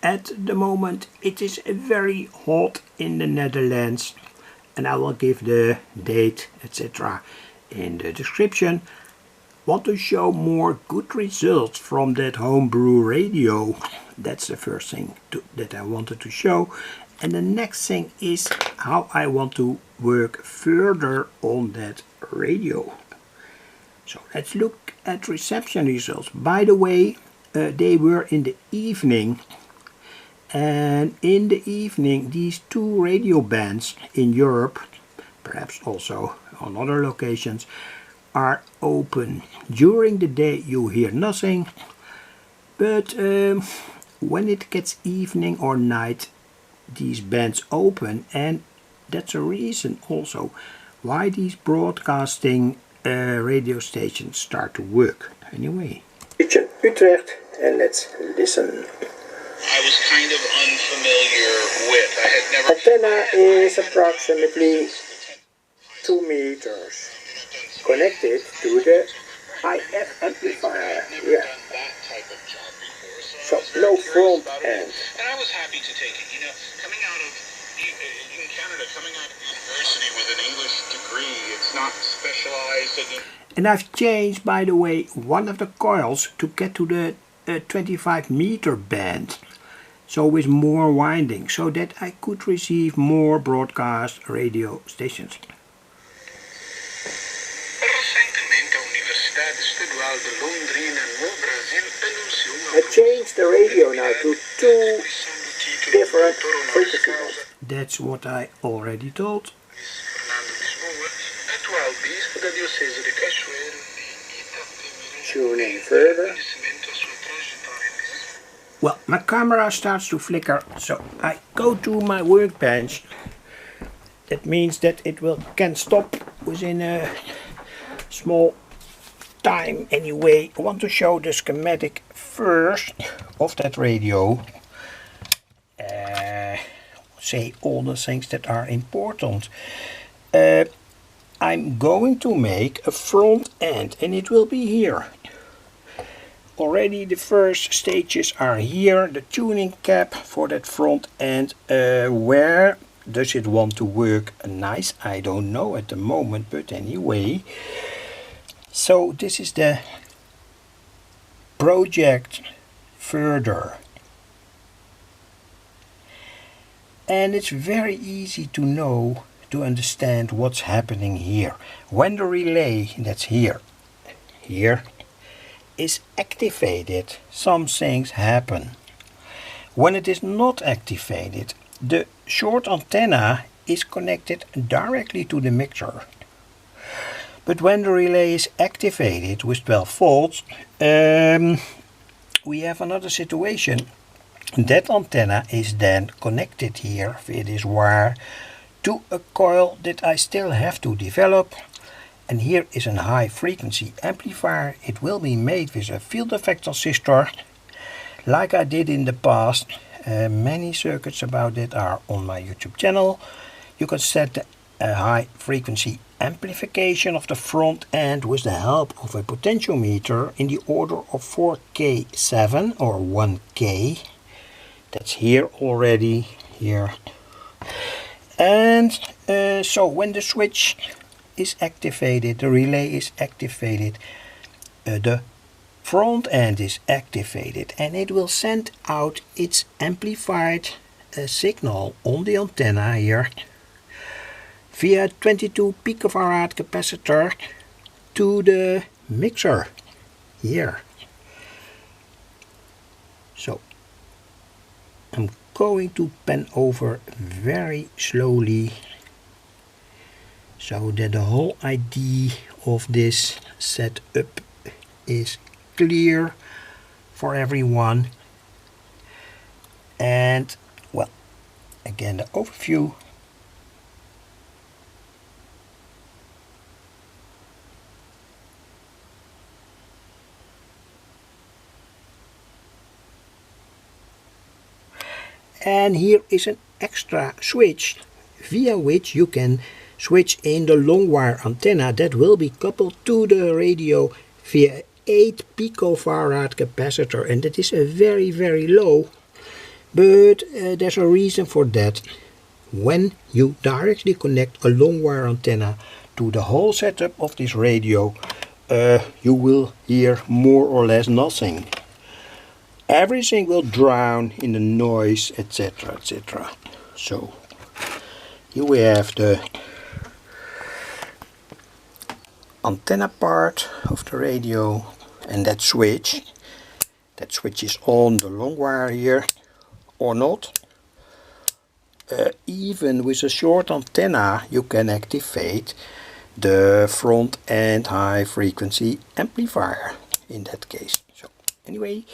at the moment it is very hot in the Netherlands, and I will give the date etc. in the description. Want to show more good results from that homebrew radio. That's the first thing that I wanted to show. And the next thing is how I want to work further on that radio. So let's look at reception results. By the way, they were in the evening. And in the evening, these two radio bands in Europe, perhaps also on other locations, are open. During the day you hear nothing, but when it gets evening or night, these bands open, and that's a reason also why these broadcasting radio stations start to work. Anyway, Region Utrecht, and let's listen. I was kind of unfamiliar with. I had never. Antenna is approximately 2 meters. Connected to the IF amplifier. Yeah. So no front end. And I was happy to take it. You know, coming out of in Canada, coming out of university with an English degree, it's not specialized. And I've changed, by the way, one of the coils to get to the 25 meter band. So with more winding, so that I could receive more broadcast radio stations. I changed the radio now to 2 different frequencies. That's what I already told. Tuning further. Well, my camera starts to flicker, so I go to my workbench. That means that it can stop within a small time. Anyway, I want to show the schematic first of that radio. Say all the things that are important. I'm going to make a front end, and it will be here. Already the first stages are here, the tuning cap for that front end. Where does it want to work nice? I don't know at the moment, but anyway. So this is the project further. And it's very easy to know, to understand what's happening here. When the relay, that's here, is activated, some things happen. When it is not activated, the short antenna is connected directly to the mixer. But when the relay is activated with 12 volts, we have another situation. That antenna is then connected here via this wire to a coil that I still have to develop. And here is a high frequency amplifier. It will be made with a field effect transistor, like I did in the past. Many circuits about it are on my YouTube channel. You can set the high frequency amplification of the front end with the help of a potentiometer in the order of 4K7 or 1K. That's here already, here. And so when the switch is activated, the relay is activated, the front end is activated, and it will send out its amplified signal on the antenna here via 22 picofarad capacitor to the mixer here. So I'm going to pan over very slowly so that the whole idea of this setup is clear for everyone. And well, again, the overview. And here is an extra switch via which you can switch in the long wire antenna that will be coupled to the radio via 8 picofarad capacitor, and that is a very low But there's a reason for that. When you directly connect a long wire antenna to the whole setup of this radio, you will hear more or less nothing. Everything will drown in the noise, etc, etc. So here we have the antenna part of the radio, and that switch. That switch is on the long wire here or not. Even with a short antenna you can activate the front and high frequency amplifier in that case. So anyway,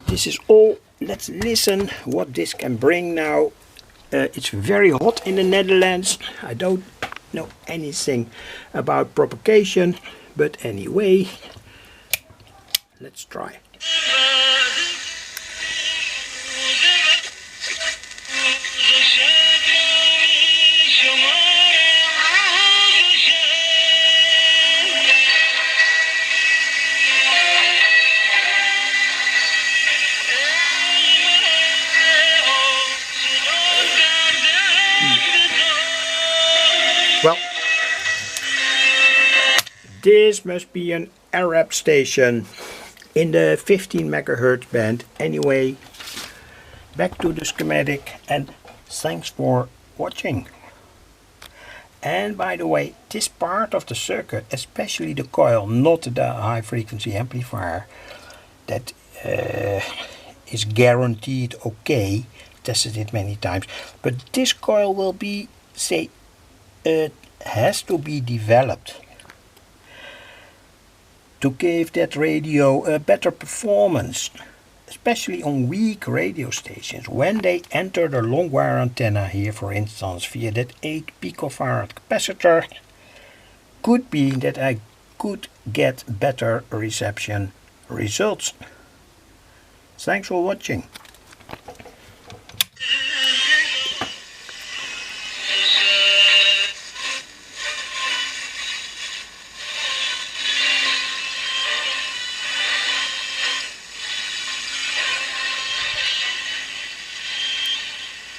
this is all. Let's listen what this can bring now. It's very hot in the Netherlands. I don't know anything about propagation, but anyway, let's try. Well, this must be an Arab station in the 15 megahertz band. Anyway, back to the schematic, and thanks for watching. And by the way, this part of the circuit, especially the coil, not the high frequency amplifier, that is guaranteed okay. Tested it many times, but this coil will be, say, it has to be developed to give that radio a better performance, especially on weak radio stations. When they enter the long wire antenna here, for instance, via that 8 picofarad capacitor, could be that I could get better reception results. Thanks for watching.